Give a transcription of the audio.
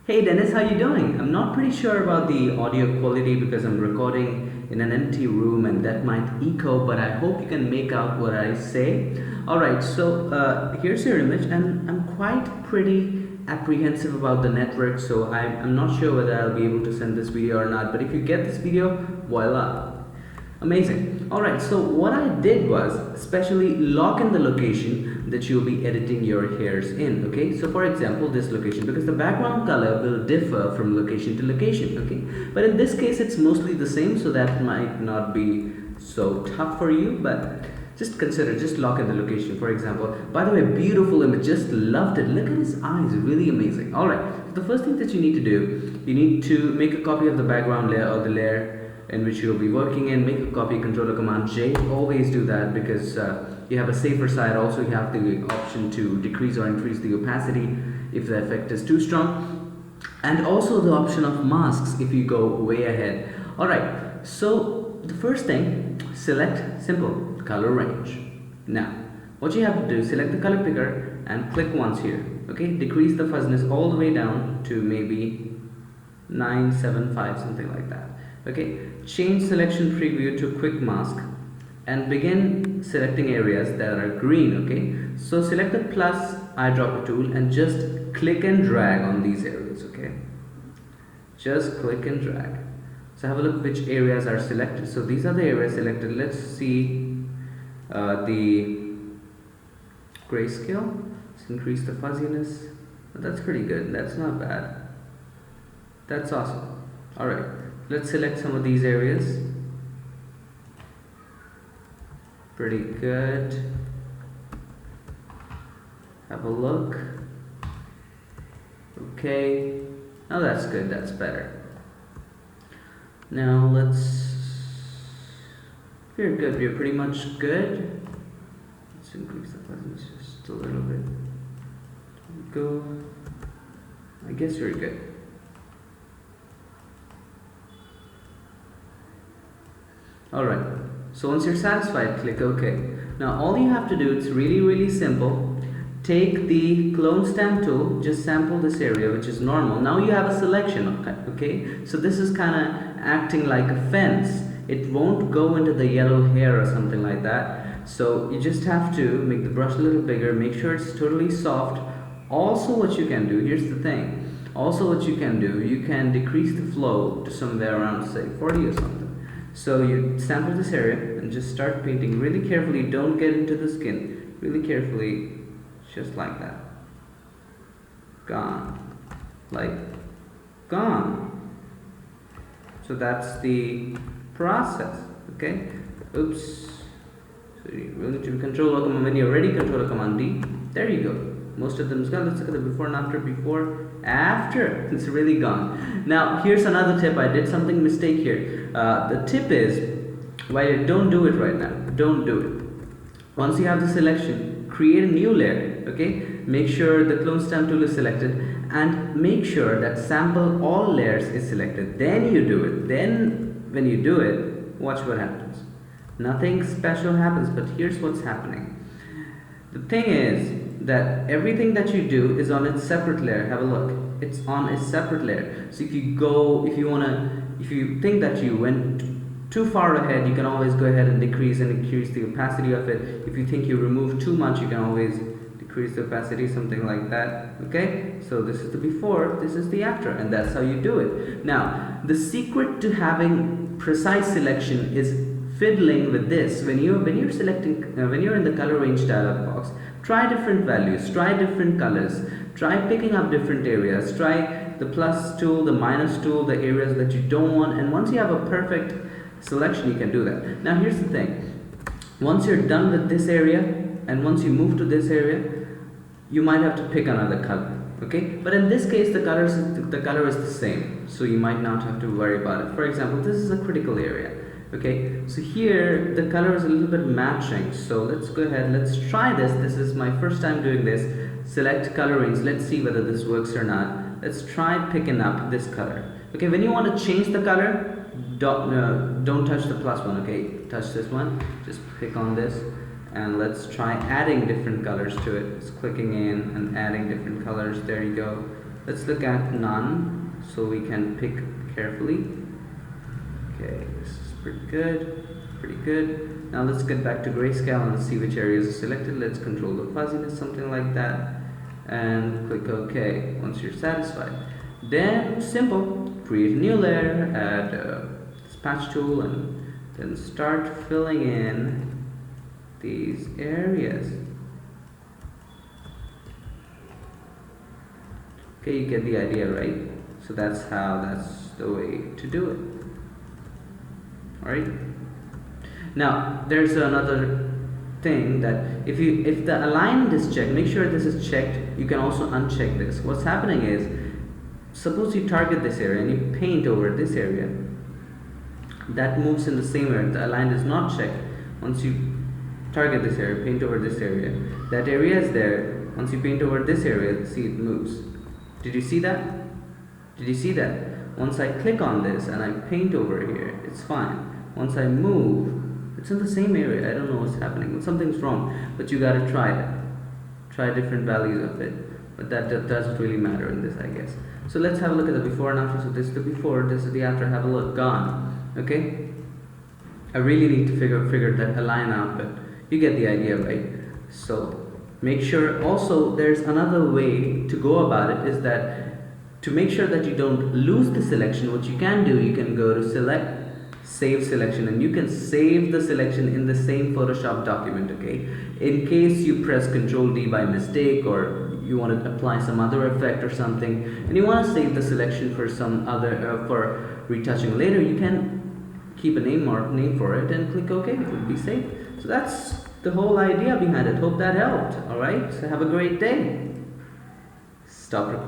Hey Dennis, how you doing? I'm not pretty sure about the audio quality because I'm recording in an empty room and that might echo, but I hope you can make out what I say. Alright, so here's your image and I'm quite pretty apprehensive about the network, so I'm not sure whether I'll be able to send this video or not, but if you get this video, voila. Amazing. Alright, so what I did was especially lock in the location that you'll be editing your hairs in. Okay, so for example, this location, because the background color will differ from location to location. Okay, but in this case it's mostly the same, so that might not be so tough for you, but just consider, just lock in the location. For example, by the way, beautiful image, just loved it. Look at his eyes, really amazing. Alright, so the first thing that you need to do, you need to make a copy of the background layer or the layer in which you'll be working in. Make a copy, Control or Command J. Always do that because you have a safer side. Also, you have the option to decrease or increase the opacity if the effect is too strong, and also the option of masks if you go way ahead. Alright, so the first thing, select simple color range. Now what you have to do, select the color picker and click once here. Okay, decrease the fuzziness all the way down to maybe 975, something like that. Okay, change selection preview to quick mask and begin selecting areas that are green. Okay, so select the plus eyedropper tool and just click and drag on these areas. Okay, just click and drag. So have a look which areas are selected. So these are the areas selected. Let's see the grayscale. Let's increase the fuzziness. That's pretty good. That's not bad. That's awesome. Alright, let's select some of these areas. Pretty good. Have a look. Okay, now that's good, that's better. Now we're good, we're pretty much good. Let's increase the fuzziness just a little bit. Go. I guess we're good. Alright, so once you're satisfied, click OK. Now all you have to do, it's really simple. Take the clone stamp tool, just sample this area which is normal. Now you have a selection, okay? So this is kind of acting like a fence. It won't go into the yellow hair or something like that. So you just have to make the brush a little bigger, make sure it's totally soft. Also what you can do, here's the thing. Also what you can do, you can decrease the flow to somewhere around say 40 or something. So you sample this area and just start painting really carefully. Don't get into the skin. Really carefully, just like that. Gone. Like, gone. So that's the process, okay? Oops. So you really need to control or command, when you're ready, Control or Command D. There you go. Most of them is gone. Let's look at the before and after. Before, after. It's really gone. Now here's another tip. I did something mistake here. The tip is, well, don't do it right now. Don't do it. Once you have the selection, create a new layer. Okay. Make sure the clone stamp tool is selected and make sure that sample all layers is selected. Then you do it. Then when you do it, watch what happens. Nothing special happens, but here's what's happening. The thing is that everything that you do is on its separate layer. Have a look. It's on a separate layer. So if you think that you went too far ahead, you can always go ahead and decrease and increase the opacity of it. If you think you removed too much, you can always decrease the opacity, something like that. Okay, so this is the before, this is the after, and that's how you do it. Now the secret to having precise selection is fiddling with this. When you're selecting, when you're in the color range dialog box, try different values, try different colors, try picking up different areas, try the plus tool, the minus tool, the areas that you don't want, and once you have a perfect selection, you can do that. Now here's the thing. Once you're done with this area and once you move to this area, you might have to pick another color. Okay, but in this case the color is the same, so you might not have to worry about it. For example, this is a critical area. Okay, so here the color is a little bit matching, so let's go ahead, let's try this. This is my first time doing this. Select color range, let's see whether this works or not. Let's try picking up this color. Okay, when you want to change the color, don't touch the plus one. Okay, touch this one, just pick on this and let's try adding different colors to it. Just clicking in and adding different colors. There you go. Let's look at none so we can pick carefully. Okay, this is pretty good. Now let's get back to grayscale and let's see which areas are selected. Let's control the fuzziness, something like that, and click OK once you're satisfied. Then simple, create a new layer, add a patch tool, and then start filling in these areas. Okay, you get the idea, right? So that's the way to do it. Alright. Now there's another thing that if the alignment is checked, make sure this is checked. You can also uncheck this. What's happening is, suppose you target this area and you paint over this area. That moves in the same area. The align is not checked. Once you target this area, paint over this area, that area is there. Once you paint over this area, see, it moves. Did you see that? Did you see that? Once I click on this and I paint over here, it's fine. Once I move, it's in the same area. I don't know what's happening. Something's wrong, but you gotta try it. Try different values of it, but that doesn't really matter in this, I guess. So let's have a look at the before and after. So this is the before, this is the after. Have a look. Gone. Okay. I really need to figure that align out, but you get the idea, right? So make sure. Also, there's another way to go about it, is that to make sure that you don't lose the selection, what you can do, you can go to select, save selection, and you can save the selection in the same Photoshop document. Okay, in case you press Ctrl D by mistake, or you want to apply some other effect or something, and you want to save the selection for some other for retouching later, you can keep a name for it and click OK. It will be saved. So that's the whole idea behind it. Hope that helped. All right, so have a great day. Stop recording.